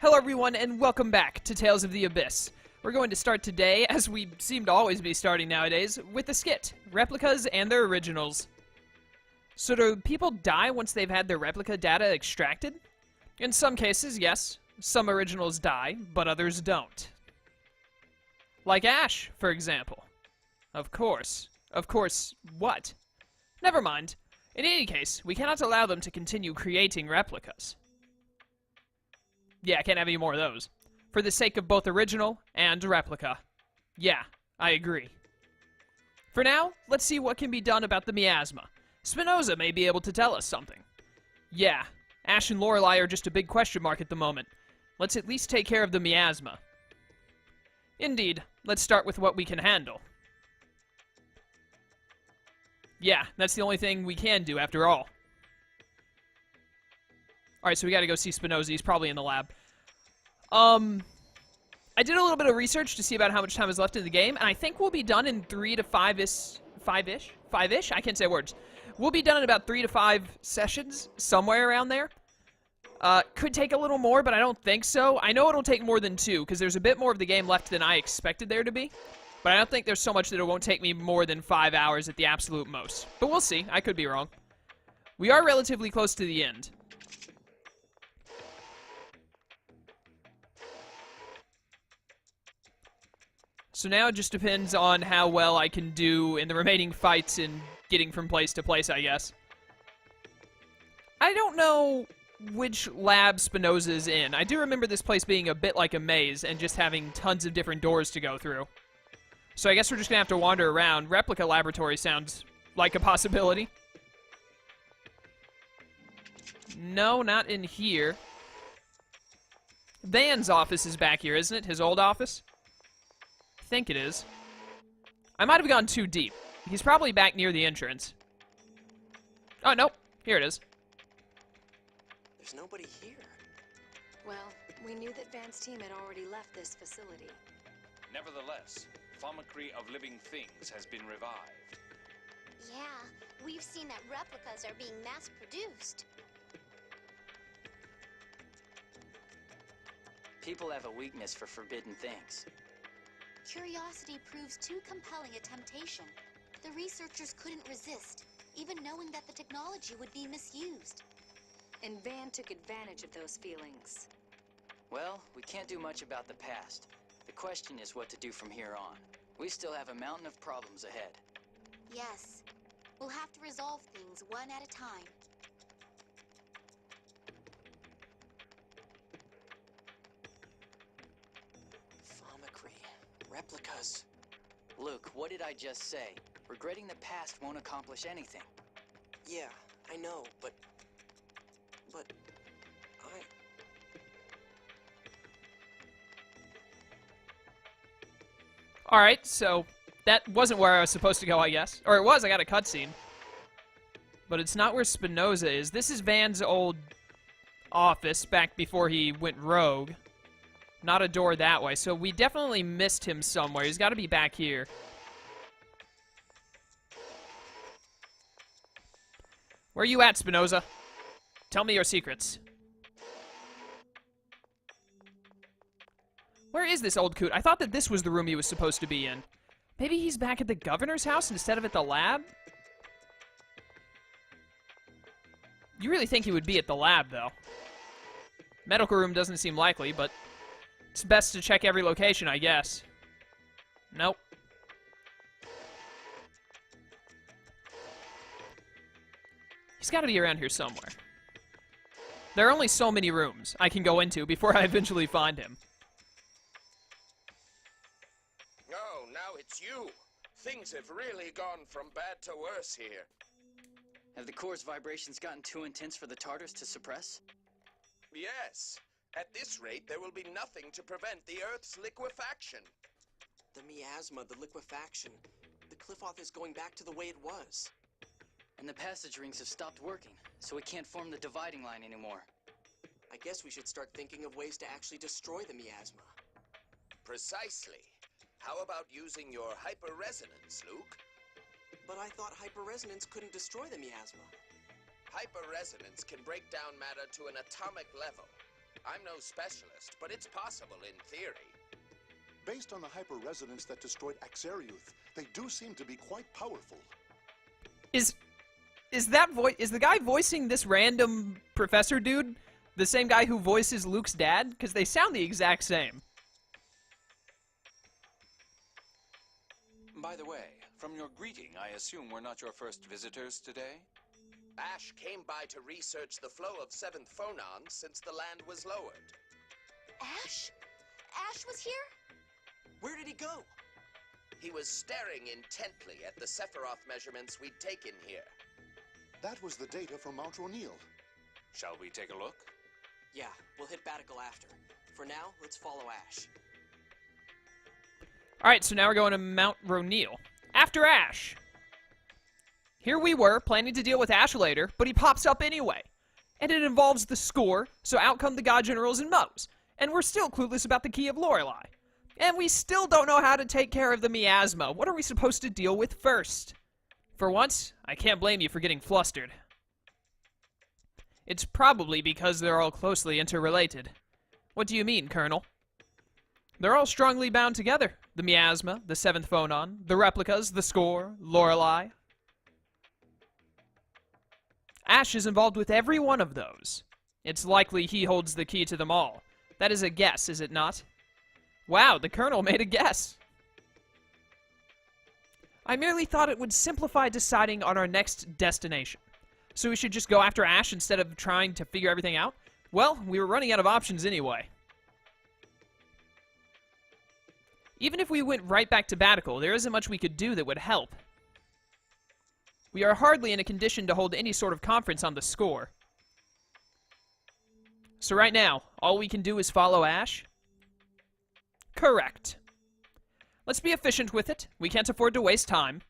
Hello everyone, and welcome back to Tales of the Abyss. We're going to start today, as we seem to always be starting nowadays, with the skit, replicas and their originals. So do people die once they've had their replica data extracted? In some cases, yes. Some originals die, but others don't. Like Asch, for example. Of course. Of course, what? Never mind. In any case, we cannot allow them to continue creating replicas. Yeah, I can't have any more of those. For the sake of both original and replica. Yeah, I agree. For now, let's see what can be done about the miasma. Spinoza may be able to tell us something. Yeah, Asch and Lorelei are just a big question mark at the moment. Let's at least take care of the miasma. Indeed, let's start with what we can handle. Yeah, that's the only thing we can do after all. Alright, so we gotta go see Spinoza. He's probably in the lab. I did a little bit of research to see about how much time is left in the game, and I think we'll be done in 3 to 5-ish? 5-ish? I can't say words. We'll be done in about 3 to 5 sessions, somewhere around there. Could take a little more, but I don't think so. I know it'll take more than 2, because there's a bit more of the game left than I expected there to be. But I don't think there's so much that it won't take me more than 5 hours at the absolute most. But we'll see. I could be wrong. We are relatively close to the end. So now it just depends on how well I can do in the remaining fights and getting from place to place, I guess. I don't know which lab Spinoza is in. I do remember this place being a bit like a maze and just having tons of different doors to go through. So I guess we're just going to have to wander around. Replica laboratory sounds like a possibility. No, not in here. Van's office is back here, isn't it? His old office? I think it is. I might have gone too deep. He's probably back near the entrance. Oh, nope. Here it is. There's nobody here. Well, we knew that Van's team had already left this facility. Nevertheless, pharmacy of living things has been revived. Yeah, we've seen that replicas are being mass-produced. People have a weakness for forbidden things. Curiosity proves too compelling a temptation. The researchers couldn't resist, even knowing that the technology would be misused. And Van took advantage of those feelings. Well, we can't do much about the past. The question is what to do from here on. We still have a mountain of problems ahead. Yes, we'll have to resolve things one at a time. Replicas. Luke, what did I just say? Regretting the past won't accomplish anything. Yeah, I know, but Alright, so that wasn't where I was supposed to go, I guess. Or it was, I got a cutscene. But it's not where Spinoza is. This is Van's old office back before he went rogue. Not a door that way, so we definitely missed him somewhere. He's got to be back here. Where are you at, Spinoza? Tell me your secrets. Where is this old coot? I thought that this was the room he was supposed to be in. Maybe he's back at the governor's house instead of at the lab? You really think he would be at the lab, though? Medical room doesn't seem likely, but it's best to check every location, I guess. Nope. He's got to be around here somewhere. There are only so many rooms I can go into before I eventually find him. Oh, now it's you. Things have really gone from bad to worse here. Have the core's vibrations gotten too intense for the Tartars to suppress? Yes. At this rate, there will be nothing to prevent the Earth's liquefaction. the miasma, the liquefaction, the Cliffoth is going back to the way it was. And the passage rings have stopped working, so we can't form the dividing line anymore. I guess we should start thinking of ways to actually destroy the miasma. Precisely. How about using your hyperresonance, Luke? But I thought hyperresonance couldn't destroy the miasma. Hyperresonance can break down matter to an atomic level. I'm no specialist, but it's possible in theory. Based on the hyperresonance that destroyed Axariuth, they do seem to be quite powerful. Is the guy voicing this random professor dude the same guy who voices Luke's dad? Because they sound the exact same. By the way, from your greeting, I assume we're not your first visitors today? Asch came by to research the flow of 7th phonons since the land was lowered. Asch? Asch was here? Where did he go? He was staring intently at the Sephiroth measurements we'd taken here. That was the data from Mount Roneal. Shall we take a look? Yeah, we'll hit Batical after. For now, let's follow Asch. Alright, so now we're going to Mount Roneal. After Asch. Here we were, planning to deal with Asch later, but he pops up anyway. And it involves the score, so out come the God Generals and Moes. And we're still clueless about the Key of Lorelei. And we still don't know how to take care of the miasma. What are we supposed to deal with first? For once, I can't blame you for getting flustered. It's probably because they're all closely interrelated. What do you mean, Colonel? They're all strongly bound together. The miasma, the 7th phonon, the replicas, the score, Lorelei. Asch is involved with every one of those. It's likely he holds the key to them all. That is a guess, is it not? Wow, the Colonel made a guess. I merely thought it would simplify deciding on our next destination. So we should just go after Asch instead of trying to figure everything out? Well, we were running out of options anyway. Even if we went right back to Batical, there isn't much we could do that would help. We are hardly in a condition to hold any sort of conference on the score. So right now, all we can do is follow Asch? Correct. Let's be efficient with it. We can't afford to waste time.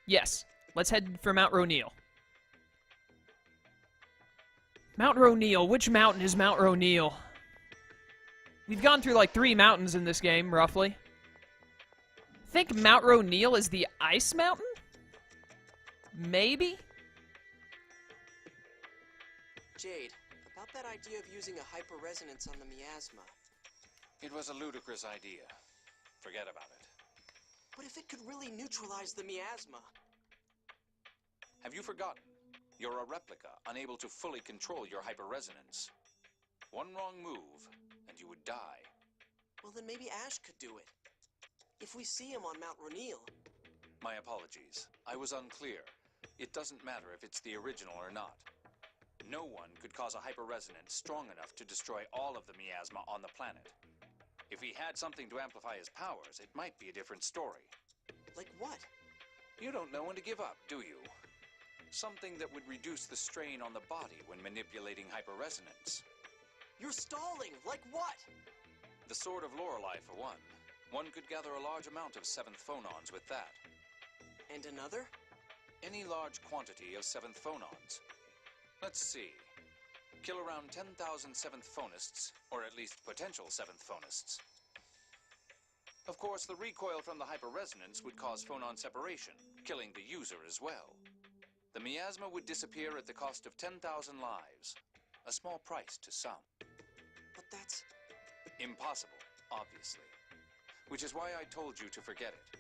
Yes, let's head for Mount Roneal. Mount Roneal. Which mountain is Mount Roneal? We've gone through like 3 mountains in this game, roughly. Think Mount Roneal is the ice mountain? Maybe? Jade, about that idea of using a hyperresonance on the miasma. It was a ludicrous idea. Forget about it. But if it could really neutralize the miasma... Have you forgotten? You're a replica, unable to fully control your hyperresonance. One wrong move, and you would die. Well, then maybe Asch could do it. If we see him on Mount Roneal... My apologies. I was unclear. It doesn't matter if it's the original or not. No one could cause a hyperresonance strong enough to destroy all of the miasma on the planet. If he had something to amplify his powers, it might be a different story. Like what? You don't know when to give up, do you? Something that would reduce the strain on the body when manipulating hyperresonance. You're stalling! Like what? The Sword of Lorelei, for one. One could gather a large amount of 7th phonons with that. And another? Any large quantity of 7th phonons. Let's see. Kill around 10,000 7th phonists, or at least potential 7th phonists. Of course, the recoil from the hyperresonance would cause phonon separation, killing the user as well. The miasma would disappear at the cost of 10,000 lives. A small price to some. But that's... Impossible, obviously. Which is why I told you to forget it.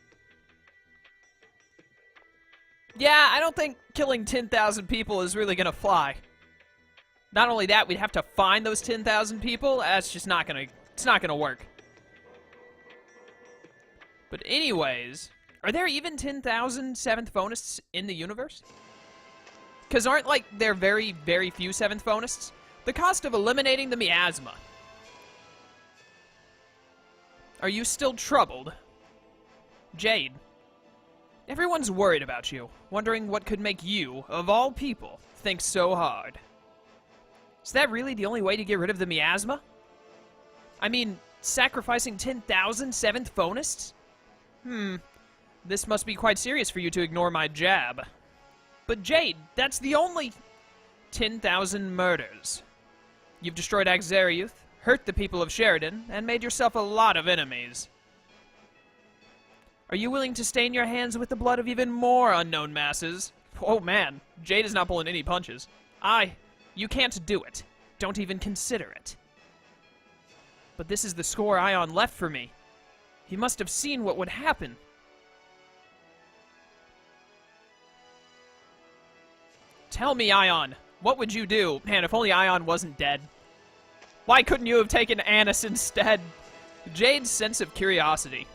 Yeah, I don't think killing 10,000 people is really gonna fly. Not only that, we'd have to find those 10,000 people. That's just not gonna... It's not gonna work. But anyways, are there even 10,000 7th phonists in the universe? Because aren't, like, there very, very few 7th phonists? The cost of eliminating the miasma. Are you still troubled? Jade. Everyone's worried about you, wondering what could make you, of all people, think so hard. Is that really the only way to get rid of the miasma? I mean, sacrificing 10,000 7th phonists? This must be quite serious for you to ignore my jab. But Jade, that's the only 10,000 murders. You've destroyed Axariuth, hurt the people of Sheridan, and made yourself a lot of enemies. Are you willing to stain your hands with the blood of even more unknown masses? Oh man, Jade is not pulling any punches. You can't do it. don't even consider it. But this is the score Ion left for me. He must have seen what would happen. Tell me, Ion, what would you do? Man, if only Ion wasn't dead. Why couldn't you have taken Annis instead? Jade's sense of curiosity.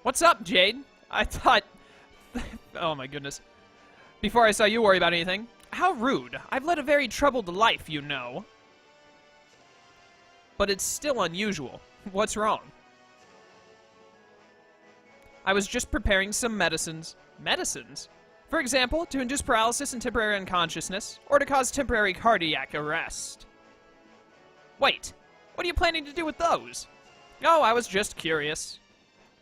What's up, Jade? I thought... Oh my goodness. Before I saw you worry about anything. How rude. I've led a very troubled life, you know. But it's still unusual. What's wrong? I was just preparing some medicines. Medicines? For example, to induce paralysis and temporary unconsciousness, or to cause temporary cardiac arrest. Wait, what are you planning to do with those? Oh, I was just curious.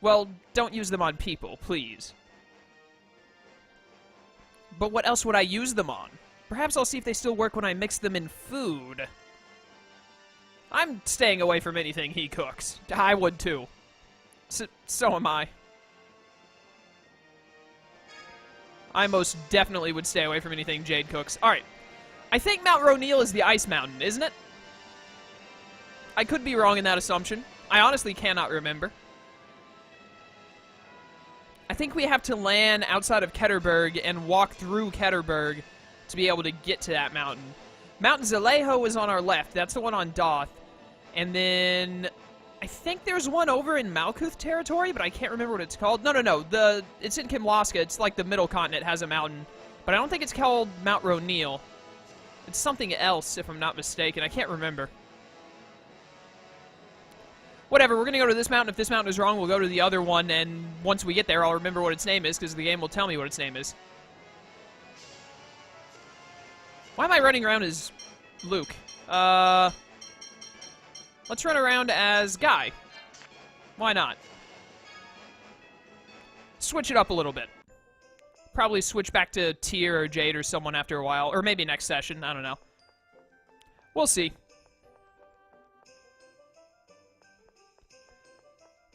Well, don't use them on people, please. But what else would I use them on? Perhaps I'll see if they still work when I mix them in food. I'm staying away from anything he cooks. I would too. So am I. I most definitely would stay away from anything Jade cooks. Alright. I think Mount Roneal is the ice mountain, isn't it? I could be wrong in that assumption. I honestly cannot remember. I think we have to land outside of Ketterberg and walk through Ketterberg to be able to get to that mountain. Mount Zalejo is on our left. That's the one on Doth. And then I think there's one over in Malkuth territory, but I can't remember what it's called. No. It's in Kimlaska. It's like the middle continent has a mountain. But I don't think it's called Mount Roneal. It's something else, if I'm not mistaken. I can't remember. Whatever, we're going to go to this mountain. If this mountain is wrong, we'll go to the other one, and once we get there, I'll remember what its name is, because the game will tell me what its name is. Why am I running around as Luke? Let's run around as Guy. Why not? Switch it up a little bit. Probably switch back to Tyr or Jade or someone after a while, or maybe next session, I don't know. We'll see.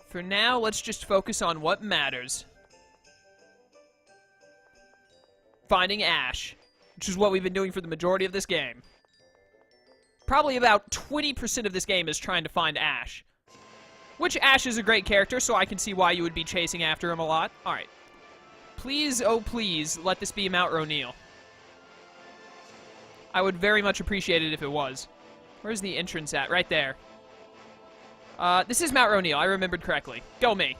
For now, let's just focus on what matters. Finding Asch, which is what we've been doing for the majority of this game. Probably about 20% of this game is trying to find Asch. Which Asch is a great character, so I can see why you would be chasing after him a lot. Alright. Please, oh please, let this be Mount Roneal. I would very much appreciate it if it was. Where's the entrance at? Right there. This is Mount Roneal, I remembered correctly. Go me.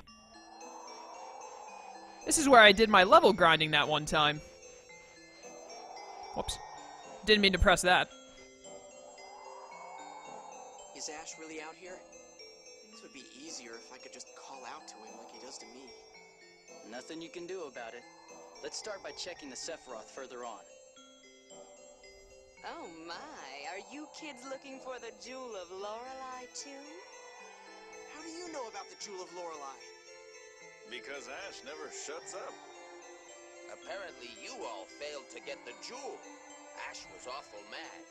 This is where I did my level grinding that one time. Whoops. Didn't mean to press that. Is Asch really out here? Things would be easier if I could just call out to him like he does to me. Nothing you can do about it. Let's start by checking the Sephiroth further on. Oh my, are you kids looking for the Jewel of Lorelei too? How do you know about the Jewel of Lorelei? Because Asch never shuts up. Apparently you all failed to get the jewel. Asch was awful mad.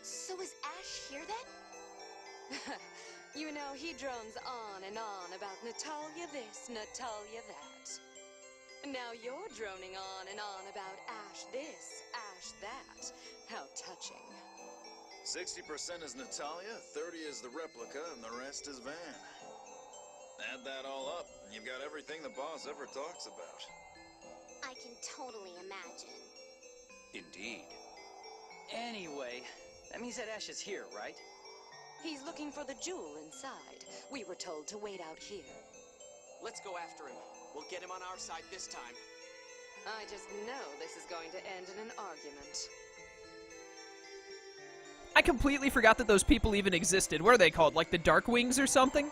So is Asch here then? You know, he drones on and on about Natalia this, Natalia that. Now you're droning on and on about Asch this, Asch that. How touching. 60% is Natalia, 30 is the replica, and the rest is Van. Add that all up, and you've got everything the boss ever talks about. I can totally imagine. Indeed. Anyway, that means that Asch is here, right? He's looking for the jewel inside. We were told to wait out here. Let's go after him. We'll get him on our side this time. I just know this is going to end in an argument. I completely forgot that those people even existed. What are they called? Like the Dark Wings or something?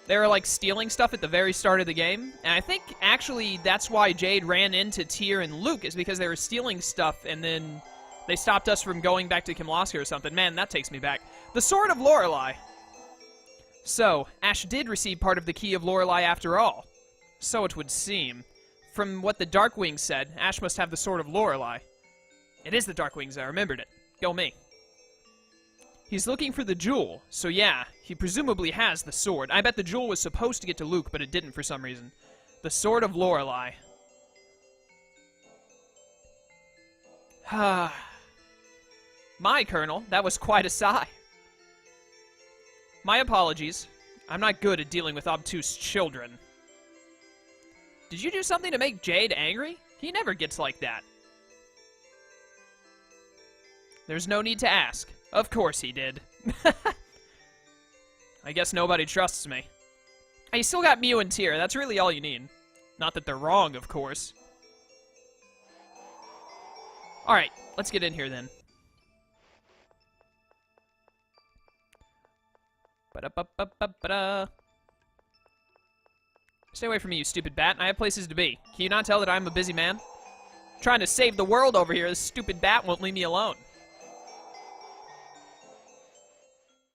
They were like stealing stuff at the very start of the game. And I think actually that's why Jade ran into Tyr and Luke, is because they were stealing stuff and then they stopped us from going back to Kimlaska or something. Man, that takes me back. The Sword of Lorelei. So, Asch did receive part of the Key of Lorelei after all. So it would seem. From what the Dark Wings said, Asch must have the Sword of Lorelei. It is the Dark Wings, I remembered it. Go me. He's looking for the jewel, so yeah, he presumably has the sword. I bet the jewel was supposed to get to Luke, but it didn't for some reason. The Sword of Lorelei. My Colonel, that was quite a sigh. My apologies. I'm not good at dealing with obtuse children. Did you do something to make Jade angry? He never gets like that. There's no need to ask. Of course he did. I guess nobody trusts me. You still got Mew and Tyr. That's really all you need. Not that they're wrong, of course. Alright, let's get in here then. Ba-da-ba-ba-ba-ba-da. Stay away from me, you stupid bat. I have places to be. Can you not tell that I'm a busy man? Trying to save the world over here. This stupid bat won't leave me alone.